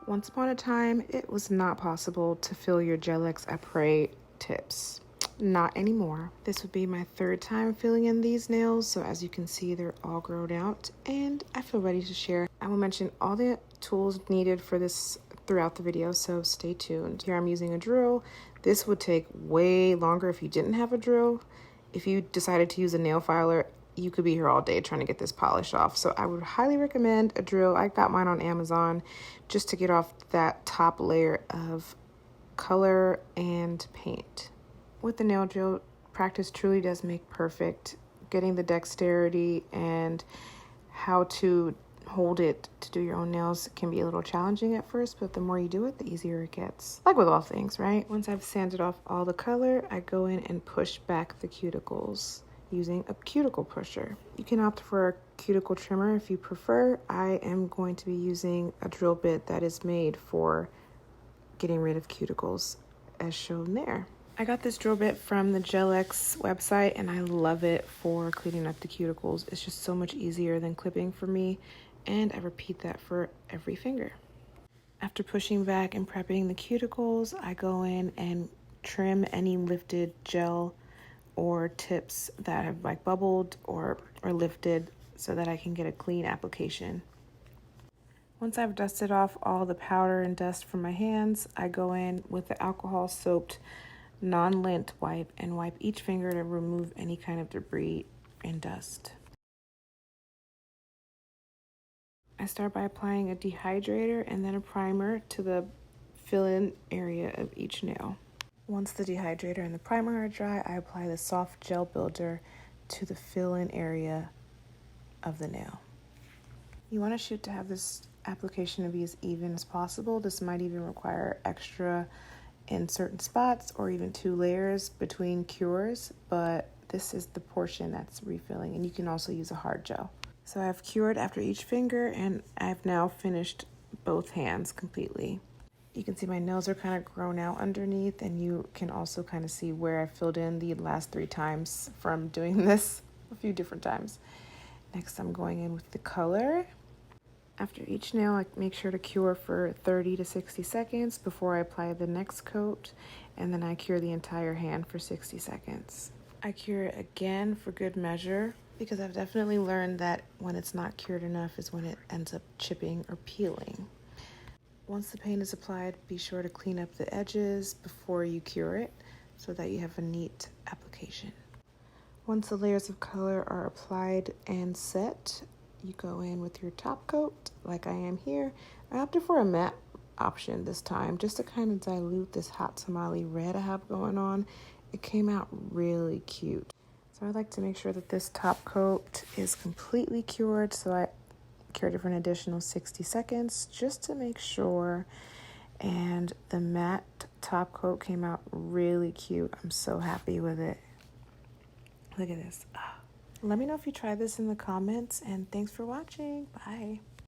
Once upon a time, it was not possible to fill your Gel-X Après tips. Not anymore. This would be my third time filling in these nails, so as you can see, they're all grown out, and I feel ready to share. I will mention all the tools needed for this throughout the video, so stay tuned. Here I'm using a drill. This would take way longer if you didn't have a drill. If you decided to use a nail filer, you could be here all day trying to get this polish off. So I would highly recommend a drill. I got mine on Amazon just to get off that top layer of color and paint. With the nail drill, practice truly does make perfect. Getting the dexterity and how to hold it to do your own nails can be a little challenging at first, but the more you do it, the easier it gets. Like with all things, right? Once I've sanded off all the color, I go in and push back the cuticles using a cuticle pusher. You can opt for a cuticle trimmer if you prefer. I am going to be using a drill bit that is made for getting rid of cuticles as shown there. I got this drill bit from the Gel-X website and I love it for cleaning up the cuticles. It's just so much easier than clipping for me, and I repeat that for every finger. After pushing back and prepping the cuticles, I go in and trim any lifted gel or tips that have like bubbled or lifted so that I can get a clean application. Once I've dusted off all the powder and dust from my hands, I go in with the alcohol soaked non-lint wipe and wipe each finger to remove any kind of debris and dust. I start by applying a dehydrator and then a primer to the fill-in area of each nail. Once the dehydrator and the primer are dry, I apply the soft gel builder to the fill-in area of the nail. You want to shoot to have this application to be as even as possible. This might even require extra in certain spots or even 2 layers between cures, but this is the portion that's refilling, and you can also use a hard gel. So I've cured after each finger and I've now finished both hands completely. You can see my nails are kind of grown out underneath, and you can also kind of see where I filled in the last 3 times from doing this a few different times. Next, I'm going in with the color. After each nail, I make sure to cure for 30 to 60 seconds before I apply the next coat, and then I cure the entire hand for 60 seconds. I cure it again for good measure because I've definitely learned that when it's not cured enough is when it ends up chipping or peeling. Once the paint is applied, be sure to clean up the edges before you cure it so that you have a neat application. Once the layers of color are applied and set, you go in with your top coat like I am here. I opted for a matte option this time just to kind of dilute this hot tamale red I have going on. It came out really cute. So I like to make sure that this top coat is completely cured, so I cured it for an additional 60 seconds just to make sure, and the matte top coat came out really cute. I'm so happy with it. Look at this. Let me know if you try this in the comments, and thanks for watching. Bye.